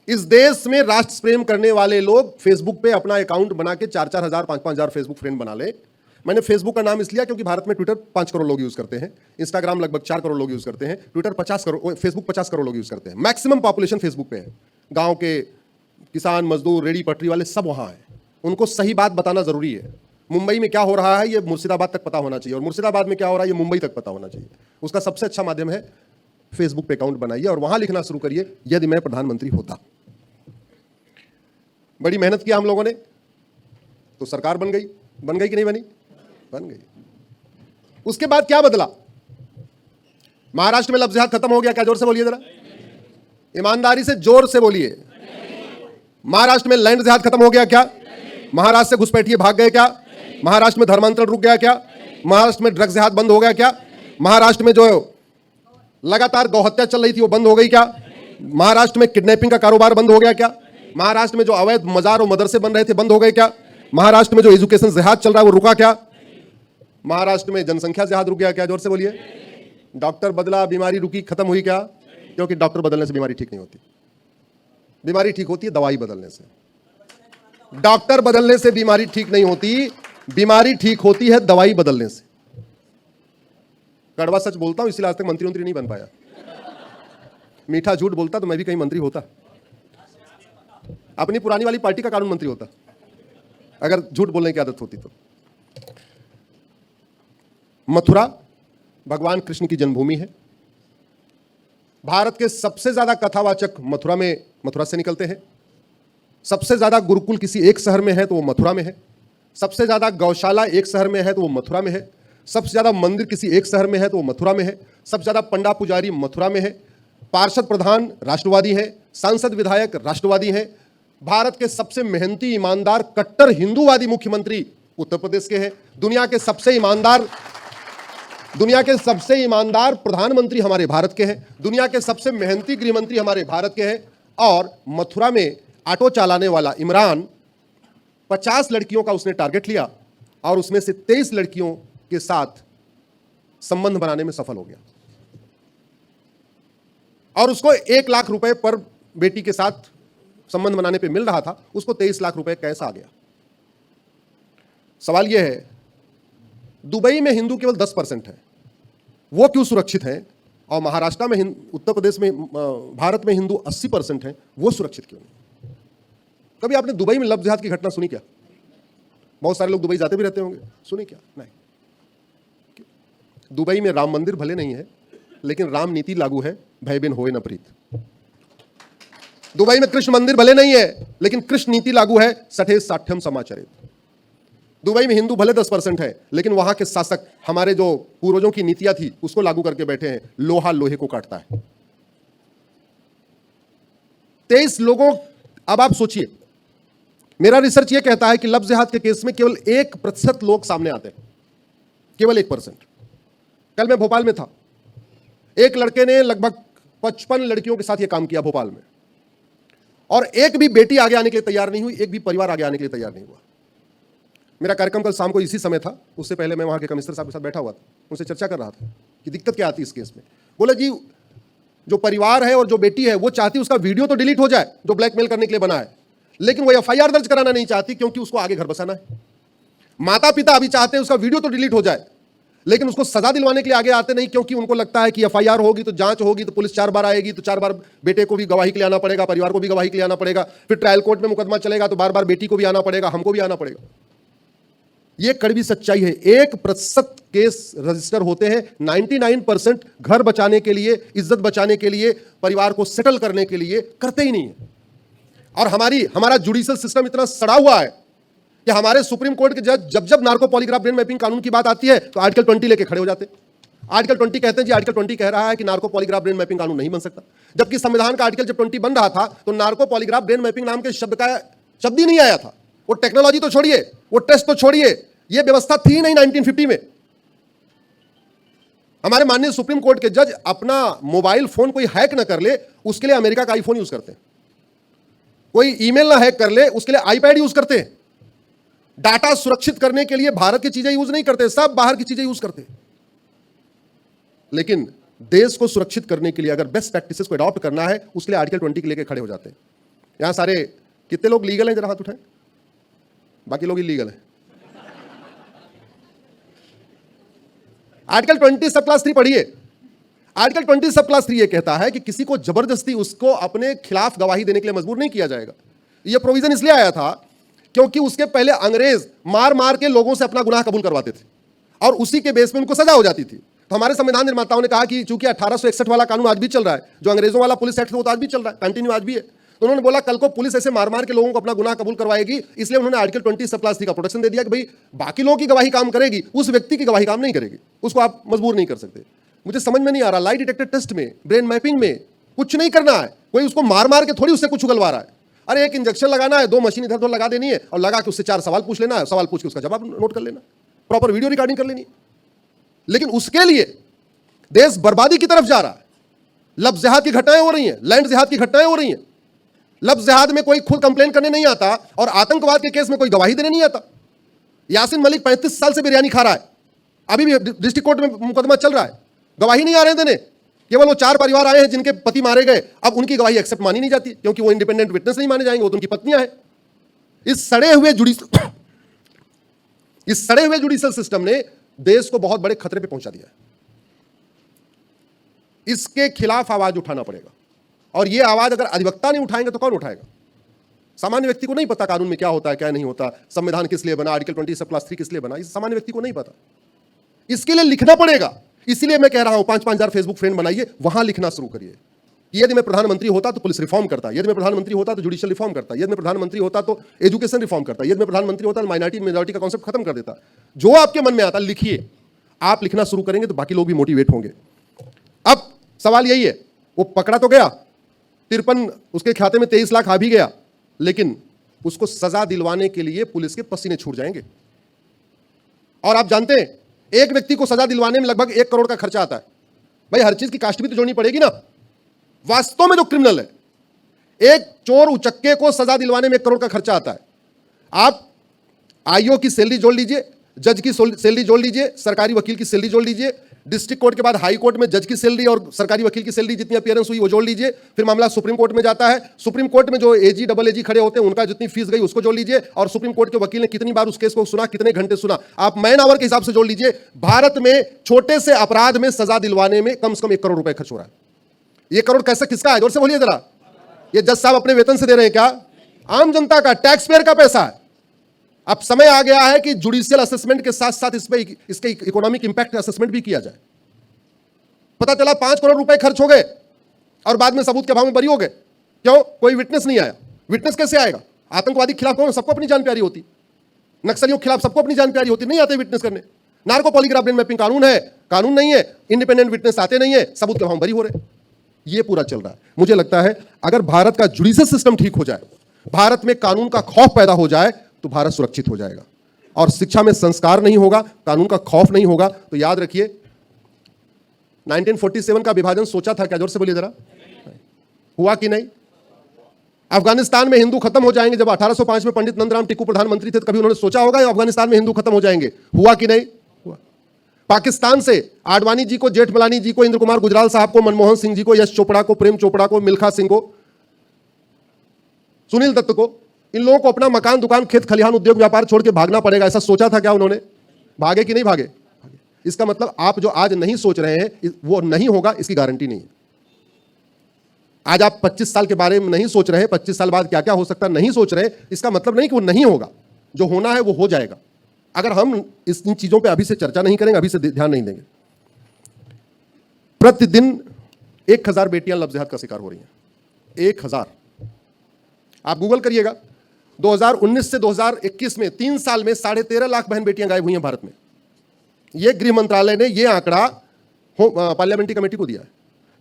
इस देश में राष्ट्र प्रेम करने वाले लोग फेसबुक पे अपना अकाउंट बना के 4-4 हजार 5-5 हजार फेसबुक फ्रेंड बना ले। मैंने फेसबुक का नाम इसलिए क्योंकि भारत में ट्विटर 5 करोड़ लोग यूज करते हैं, इंस्टाग्राम लगभग 4 करोड़ लोग यूज करते हैं, ट्विटर 50 करोड़, फेसबुक 50 करोड़ लोग यूज करते हैं। मैक्सिमम पॉपुलेशन फेसबुक पे है। गांव के किसान मजदूर रेडी पटरी वाले सब वहां हैं, उनको सही बात बताना जरूरी है। मुंबई में क्या हो रहा है ये मुर्शिदाबाद तक पता होना चाहिए, और मुर्शिदाबाद में क्या हो रहा है ये मुंबई तक पता होना चाहिए। उसका सबसे अच्छा माध्यम है फेसबुक पे अकाउंट बनाइए और वहां लिखना शुरू करिए, यदि मैं प्रधानमंत्री होता। बड़ी मेहनत किया हम लोगों ने, तो सरकार बन गई कि नहीं बनी? बन गई। उसके बाद क्या बदला? महाराष्ट्र में लफ्ज़ जिहाद खत्म हो गया क्या? जोर से बोलिए जरा, ईमानदारी से जोर से बोलिए। महाराष्ट्र में लैंड जिहाद खत्म हो गया क्या? महाराष्ट्र से घुसपैठिए भाग गए क्या? महाराष्ट्र में धर्मांतरण रुक गया क्या? महाराष्ट्र में ड्रग्स जिहाद बंद हो गया क्या? महाराष्ट्र में जो लगातार गौहत्या चल रही थी वो बंद हो गई क्या? महाराष्ट्र में किडनैपिंग का कारोबार बंद हो गया क्या? महाराष्ट्र में जो अवैध मजार और मदरसे बन रहे थे बंद हो गए क्या? महाराष्ट्र में जो एजुकेशन जिहाद चल रहा है वो रुका क्या? महाराष्ट्र में जनसंख्या जिहाद रुक गया क्या? जोर से बोलिए। डॉक्टर बदला, बीमारी रुकी, खत्म हुई क्या? क्योंकि डॉक्टर बदलने से बीमारी ठीक नहीं होती। बीमारी ठीक होती है दवाई बदलने से। डॉक्टर बदलने से बीमारी ठीक नहीं होती, बीमारी ठीक होती है दवाई बदलने से। कड़वा सच बोलता हूं, इसलिए आज तक मंत्री नहीं बन पाया। मीठा झूठ बोलता तो मैं भी कहीं मंत्री होता, अपनी पुरानी वाली पार्टी का कानून मंत्री होता, अगर झूठ बोलने की आदत होती तो। मथुरा भगवान कृष्ण की जन्मभूमि है। भारत के सबसे ज्यादा कथावाचक मथुरा से निकलते हैं। सबसे ज्यादा गुरुकुल किसी एक शहर में है तो वो मथुरा में है। सबसे ज्यादा गौशाला एक शहर में है तो वो मथुरा में है। सबसे ज्यादा मंदिर किसी एक शहर में है तो वो मथुरा में है। सबसे ज्यादा पंडा पुजारी मथुरा में है। पार्षद प्रधान राष्ट्रवादी है, सांसद विधायक राष्ट्रवादी है। भारत के सबसे मेहनती ईमानदार कट्टर हिंदूवादी मुख्यमंत्री उत्तर प्रदेश के हैं। दुनिया के सबसे ईमानदार प्रधानमंत्री हमारे भारत के हैं। दुनिया के सबसे मेहनती गृहमंत्री हमारे भारत के हैं। और मथुरा में ऑटो चलाने वाला इमरान 50 लड़कियों का उसने टारगेट लिया और उसमें से 23 लड़कियों के साथ संबंध बनाने में सफल हो गया, और उसको 1 लाख रुपए पर बेटी के साथ संबंध बनाने पे मिल रहा था, उसको 23 लाख रुपए कैश आ गया। सवाल यह है, दुबई में हिंदू केवल 10% है, वो क्यों सुरक्षित हैं? और महाराष्ट्र में, उत्तर प्रदेश में, भारत में हिंदू 80% हैं, वो सुरक्षित क्यों नहीं? कभी आपने दुबई में लव जिहाद की घटना सुनी क्या? बहुत सारे लोग दुबई जाते भी रहते होंगे, सुनी क्या? नहीं। दुबई में राम मंदिर भले नहीं है, लेकिन राम नीति लागू है, भय बिन होए न प्रीत। दुबई में कृष्ण मंदिर भले नहीं है, लेकिन कृष्ण नीति लागू है, सठे साठ्यम समाचरित। दुबई में हिंदू भले 10% है, लेकिन वहां के शासक हमारे जो पूर्वजों की नीतियां थी उसको लागू करके बैठे हैं, लोहा लोहे को काटता है। 23 लोगों, अब आप सोचिए, मेरा रिसर्च यह कहता है कि लव जिहाद के केस में केवल 1% लोग सामने आते हैं, केवल 1%। कल मैं भोपाल में था, एक लड़के ने लगभग 55 लड़कियों के साथ यह काम किया भोपाल में, और एक भी बेटी आगे आने के लिए तैयार नहीं हुई, एक भी परिवार आगे आने के लिए तैयार नहीं हुआ। मेरा कार्यक्रम कल शाम को इसी समय था, उससे पहले मैं वहां के कमिश्नर साहब के साथ बैठा हुआ था, उनसे चर्चा कर रहा था कि दिक्कत क्या आती है इस केस में। बोले जी, जो परिवार है और जो बेटी है वो चाहती उसका वीडियो तो डिलीट हो जाए जो ब्लैकमेल करने के लिए बना है, लेकिन वो एफआईआर दर्ज कराना नहीं चाहती क्योंकि उसको आगे घर बसाना है। माता पिता अभी चाहते हैं उसका वीडियो तो डिलीट हो जाए, लेकिन उसको सजा दिलवाने के लिए आगे आते नहीं, क्योंकि उनको लगता है कि एफआईआर होगी तो जांच होगी तो पुलिस 4 बार आएगी, तो 4 बार बेटे को भी गवाही के लिए आना पड़ेगा, परिवार को भी गवाही के लिए आना पड़ेगा, फिर ट्रायल कोर्ट में मुकदमा चलेगा तो बार बार बेटी को भी आना पड़ेगा, हमको भी आना पड़ेगा। यह कड़वी सच्चाई है। 1% केस रजिस्टर होते हैं, 99% घर बचाने के लिए, इज्जत बचाने के लिए, परिवार को सेटल करने के लिए करते ही नहीं है। और हमारा जुडिशियल सिस्टम इतना सड़ा हुआ है कि हमारे सुप्रीम कोर्ट के जज जब नार्को पॉलीग्राफ ब्रेन मैपिंग कानून की बात आती है तो आर्टिकल 20 लेके खड़े हो जाते हैं। आर्टिकल 20 कहते हैं जी, आर्टिकल 20 कह रहा है कि नार्को पॉलीग्राफ ब्रेन मैपिंग कानून नहीं बन सकता, जबकि संविधान का आर्टिकल जब 20 बन रहा था तो नार्को पॉलीग्राफ ब्रेन मैपिंग नाम के शब्द ही नहीं आया था। वो टेक्नोलॉजी तो छोड़िए, वो टेस्ट तो छोड़िए, ये व्यवस्था थी नहीं 1950 में। हमारे माननीय सुप्रीम कोर्ट के जज अपना मोबाइल फोन कोई हैक ना कर ले उसके लिए अमेरिका का आईफोन यूज करते हैं, कोई ईमेल ना हैक कर ले उसके लिए आईपैड यूज करते हैं। डाटा सुरक्षित करने के लिए भारत की चीजें यूज नहीं करते, सब बाहर की चीजें यूज करते हैं। लेकिन देश को सुरक्षित करने के लिए अगर बेस्ट प्रैक्टिसेस को अडॉप्ट करना है उसके लिए आर्टिकल 20 के लेके खड़े हो जाते हैं। यहां सारे कितने लोग लीगल हैं, जरा हाथ उठाएं। बाकी लोग इलीगल हैं। आर्टिकल 20 सब क्लास 3 पढ़िए। आर्टिकल 20 सब क्लास 3 ये कहता है कि किसी को जबरदस्ती उसको अपने खिलाफ गवाही देने के लिए मजबूर नहीं किया जाएगा। यह प्रोविजन इसलिए आया था क्योंकि उसके पहले अंग्रेज मार मार के लोगों से अपना गुनाह कबूल करवाते थे और उसी के बेस में उनको सजा हो जाती थी। तो हमारे संविधान निर्माताओं ने कहा कि चूंकि 1861 वाला कानून आज भी चल रहा है, जो अंग्रेजों वाला पुलिस एक्ट था वो तो आज भी चल रहा है, कंटिन्यू आज भी है। तो उन्होंने बोला कल को पुलिस ऐसे मार मार के लोगों को अपना गुनाह कबूल करवाएगी, इसलिए उन्होंने आर्टिकल 20 सब क्लास 3 का प्रोटेक्शन दे दिया कि भाई बाकी लोगों की गवाही काम करेगी, उस व्यक्ति की गवाही काम नहीं करेगी, उसको आप मजबूर नहीं कर सकते। मुझे समझ में नहीं आ रहा, लाई डिटेक्टर टेस्ट में, ब्रेन मैपिंग में कुछ नहीं करना है, कोई उसको मार मार के थोड़ी उससे कुछ उगलवा रहा है। अरे एक इंजेक्शन लगाना है, 2 मशीन इधर उधर लगा देनी है और लगा के उससे 4 सवाल पूछ लेना है, सवाल पूछ के उसका जवाब नोट कर लेना, प्रॉपर वीडियो रिकॉर्डिंग कर लेनी। लेकिन उसके लिए देश बर्बादी की तरफ जा रहा है। लफ्ज़ जिहाद की घटनाएं हो रही हैं, लैंड जिहाद की घटनाएं हो रही हैं। लफ्ज़ जिहाद में कोई खुद कंप्लेन करने नहीं आता और आतंकवाद के केस में कोई गवाही देने नहीं आता। यासीन मलिक 35 साल से बिरयानी खा रहा है, अभी भी डिस्ट्रिक्ट कोर्ट में मुकदमा चल रहा है, गवाही नहीं आ रहे देने। केवल वो 4 परिवार आए हैं जिनके पति मारे गए, अब उनकी गवाही एक्सेप्ट मानी नहीं जाती क्योंकि वो इंडिपेंडेंट विटनेस नहीं माने जाएंगे, वो तो उनकी पत्नियां हैं। इस सड़े हुए जुडिशियल सिस्टम ने देश को बहुत बड़े खतरे पे पहुंचा दिया है। इसके खिलाफ आवाज उठाना पड़ेगा और यह आवाज अगर अधिवक्ता नहीं उठाएंगे तो कौन उठाएगा? सामान्य व्यक्ति को नहीं पता कानून में क्या होता है क्या नहीं होता, संविधान किस लिए बना, आर्टिकल 20 सब क्लास 3 किस लिए बना, इस सामान्य व्यक्ति को नहीं पता। इसके लिए लिखना पड़ेगा। इसलिए मैं कह रहा हूं 5-5 हजार फेसबुक फ्रेंड बनाइए, वहां लिखना शुरू करिए। यदि मैं प्रधानमंत्री होता तो पुलिस रिफॉर्म करता, यदि मैं प्रधानमंत्री होता तो जुडिशियल रिफॉर्म करता, यदि मैं प्रधानमंत्री होता तो एजुकेशन रिफॉर्म करता, यदि मैं प्रधानमंत्री होता तो माइनॉरिटी मेजॉरिटी का कॉन्सेप्ट खत्म कर देता। जो आपके मन में आता लिखिए। आप लिखना शुरू करेंगे तो बाकी लोग भी मोटिवेट होंगे। अब सवाल यही है, वो पकड़ा तो गया, 53 उसके खाते में 23 लाख आ भी गया, लेकिन उसको सजा दिलवाने के लिए पुलिस के पसीने छूट जाएंगे। और आप जानते हैं एक व्यक्ति को सजा दिलवाने में लगभग 1 करोड़ का खर्चा आता है। भाई हर चीज की कास्ट भी तो जोड़नी पड़ेगी ना। वास्तव में जो क्रिमिनल है, एक चोर उचक्के को सजा दिलवाने में 1 करोड़ का खर्चा आता है। आप आईओ की सैलरी जोड़ लीजिए, जज की सैलरी जोड़ लीजिए, सरकारी वकील की सैलरी जोड़ लीजिए, डिस्ट्रिक्ट कोर्ट के बाद हाई कोर्ट में जज की सैलरी और सरकारी वकील की सैलरी जितनी अपीयरेंस हुई वो जोड़ लीजिए, फिर मामला सुप्रीम कोर्ट में जाता है, सुप्रीम कोर्ट में जो एजी डबल एजी खड़े होते हैं उनका जितनी फीस गई उसको जोड़ लीजिए, और सुप्रीम कोर्ट के वकील ने कितनी बार उस केस को सुना, कितने घंटे सुना, आप मैन आवर के हिसाब से जोड़ लीजिए। भारत में छोटे से अपराध में सजा दिलवाने में कम से कम 1 करोड़ रुपए खर्च हो रहा है। ये करोड़ कैसे किसका है? जोर से बोलिए जरा। ये जज साहब अपने वेतन से दे रहे हैं क्या? आम जनता का, टैक्स पेयर का पैसा है। अब समय आ गया है कि जुडिशियल असेसमेंट के साथ साथ इसके इकोनॉमिक इंपैक्ट असेसमेंट भी किया जाए। पता चला 5 करोड़ रुपए खर्च हो गए और बाद में सबूत के अभाव में बरी हो गए। क्यों? कोई विटनेस नहीं आया। विटनेस कैसे आएगा? आतंकवादी के खिलाफ कौन? सबको अपनी जान प्यारी होती, नक्सलियों के खिलाफ सबको अपनी जान प्यारी होती, नहीं आते विटनेस करने। नार्को पॉलीग्राफ ब्रेन मैपिंग कानून है, कानून नहीं है, इंडिपेंडेंट विटनेस आते नहीं है, सबूत के अभाव में बरी हो रहे। ये पूरा चल रहा है। मुझे लगता है अगर भारत का जुडिशियल सिस्टम ठीक हो जाए, भारत में कानून का खौफ पैदा हो जाए तो भारत सुरक्षित हो जाएगा। और शिक्षा में संस्कार नहीं होगा, कानून का खौफ नहीं होगा, तो याद रखिए 1947 का विभाजन सोचा था क्या? जोर से बोलिए जरा। हुआ कि नहीं? अफगानिस्तान में हिंदू खत्म हो जाएंगे, जब 1805 में पंडित नंदराम टिक्कू प्रधानमंत्री थे तो कभी उन्होंने सोचा होगा अफगानिस्तान में हिंदू खत्म हो जाएंगे? हुआ कि नहीं? हुआ। पाकिस्तान से आडवाणी जी को, जेठमलानी जी को, इंद्र कुमार गुजराल साहब को, मनमोहन सिंह जी को, यश चोपड़ा को, प्रेम चोपड़ा को, मिल्खा सिंह को, सुनील दत्त को, इन लोगों को अपना मकान, दुकान, खेत खलिहान, उद्योग व्यापार छोड़ के भागना पड़ेगा, ऐसा सोचा था क्या उन्होंने? भागे कि नहीं भागे? इसका मतलब आप जो आज नहीं सोच रहे हैं वो नहीं होगा, इसकी गारंटी नहीं है। आज आप 25 साल के बारे में नहीं सोच रहे हैं, 25 साल बाद क्या क्या हो सकता है नहीं सोच रहे, इसका मतलब नहीं कि वो नहीं होगा। जो होना है वो हो जाएगा, अगर हम इन चीजों पे अभी से चर्चा नहीं करेंगे, अभी से ध्यान नहीं देंगे। प्रतिदिन 1000 बेटियां लफ्ज़ जिहाद का शिकार हो रही हैं। 1000। आप गूगल करिएगा, 2019 से 2021 में 3 साल में 13.5 लाख बहन बेटियां गायब हुई हैं भारत में। यह गृह मंत्रालय ने यह आंकड़ा पार्लियामेंट्री कमेटी को दिया है।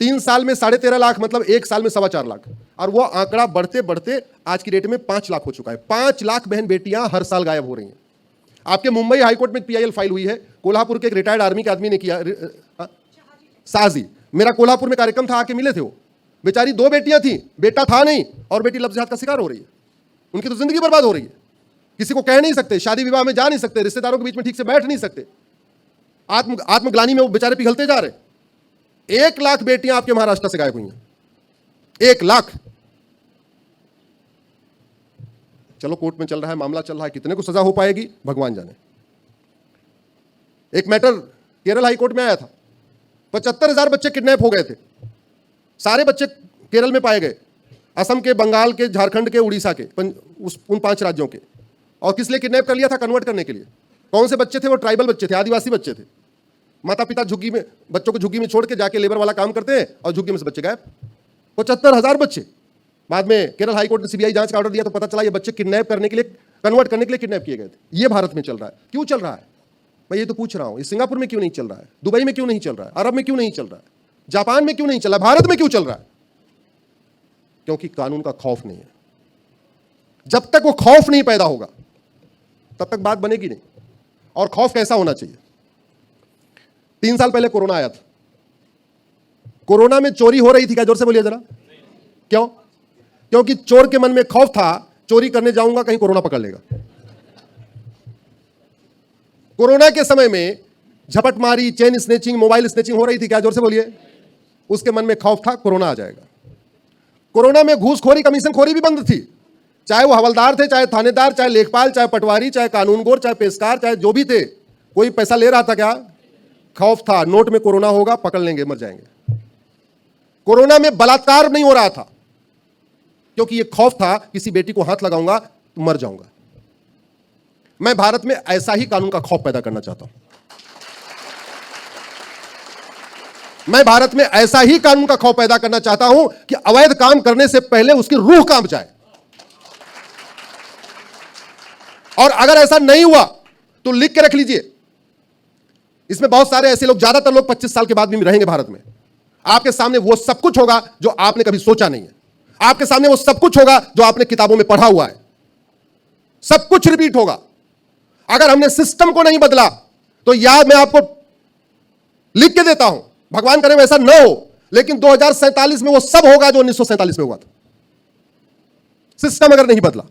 3 साल में 13.5 लाख, मतलब 1 साल में 4.25 लाख, और वो आंकड़ा बढ़ते बढ़ते आज की डेट में 5 लाख हो चुका है। 5 लाख बहन बेटियां हर साल गायब हो रही हैं। आपके मुंबई हाईकोर्ट में PIL फाइल हुई है, कोल्हापुर के एक रिटायर्ड आर्मी के आदमी ने किया, साजी, मेरा कोल्हापुर में कार्यक्रम था, आके मिले थे। वो बेचारी 2 बेटियां थी, बेटा था नहीं, और बेटी लफ्ज़ जिहाद का शिकार हो रही है। उनकी तो जिंदगी बर्बाद हो रही है। किसी को कह नहीं सकते, शादी विवाह में जा नहीं सकते, रिश्तेदारों के बीच में ठीक से बैठ नहीं सकते, आत्मग्लानी में वो बेचारे पिघलते जा रहे। 1 लाख बेटियां आपके महाराष्ट्र से गायब हुई हैं। 1 लाख। चलो कोर्ट में चल रहा है, मामला चल रहा है, कितने को सजा हो पाएगी भगवान जाने। एक मैटर केरल हाई कोर्ट में आया था, 75,000 बच्चे किडनैप हो गए थे। सारे बच्चे केरल में पाए गए, असम के, बंगाल के, झारखंड के, उड़ीसा के, उन 5 राज्यों के। और किस लिए किडनैप कर लिया था? कन्वर्ट करने के लिए। कौन से बच्चे थे? वो ट्राइबल बच्चे थे, आदिवासी बच्चे थे। माता पिता झुग्गी में, बच्चों को झुग्गी में छोड़ के जाके लेबर वाला काम करते हैं और झुग्गी में से बच्चे गायब। 75,000 बच्चे। बाद में केरल हाई कोर्ट ने सीबीआई जांच का ऑर्डर दिया तो पता चला ये बच्चे किडनैप करने के लिए, कन्वर्ट करने के लिए किडनैप किए गए थे। ये भारत में चल रहा है। क्यों चल रहा है? मैं ये तो पूछ रहा हूं। सिंगापुर में क्यों नहीं चल रहा है? दुबई में क्यों नहीं चल रहा है? अरब में क्यों नहीं चल रहा है? जापान में क्यों नहीं चल रहा है? भारत में क्यों चल रहा है? क्योंकि कानून का खौफ नहीं है। जब तक वो खौफ नहीं पैदा होगा तब तक बात बनेगी नहीं। और खौफ कैसा होना चाहिए? 3 साल पहले कोरोना आया था। कोरोना में चोरी हो रही थी क्या? जोर से बोलिए जरा। क्यों? क्योंकि चोर के मन में खौफ था, चोरी करने जाऊंगा कहीं कोरोना पकड़ लेगा। कोरोना के समय में झपटमारी, चेन स्नेचिंग, मोबाइल स्नेचिंग हो रही थी क्या? जोर से बोलिए। उसके मन में खौफ था कोरोना आ जाएगा। कोरोना में घूसखोरी, कमीशनखोरी भी बंद थी। चाहे वो हवलदार थे, चाहे थानेदार, चाहे लेखपाल, चाहे पटवारी, चाहे कानूनगोर, चाहे पेशकार, चाहे जो भी थे, कोई पैसा ले रहा था क्या? खौफ था नोट में कोरोना होगा, पकड़ लेंगे, मर जाएंगे। कोरोना में बलात्कार नहीं हो रहा था क्योंकि ये खौफ था किसी बेटी को हाथ लगाऊंगा तो मर जाऊंगा। मैं भारत में ऐसा ही कानून का खौफ पैदा करना चाहता हूं। मैं भारत में ऐसा ही कानून का खौफ पैदा करना चाहता हूं कि अवैध काम करने से पहले उसकी रूह कांप जाए। और अगर ऐसा नहीं हुआ तो लिख के रख लीजिए, इसमें बहुत सारे ऐसे लोग, ज्यादातर लोग 25 साल के बाद भी रहेंगे भारत में। आपके सामने वो सब कुछ होगा जो आपने कभी सोचा नहीं है। आपके सामने वो सब कुछ होगा जो आपने किताबों में पढ़ा हुआ है। सब कुछ रिपीट होगा। अगर हमने सिस्टम को नहीं बदला तो याद मैं आपको लिख के देता हूं, भगवान करे वैसा न हो, लेकिन 2047 में वो सब होगा जो 1947 में हुआ था। सिस्टम अगर नहीं बदला।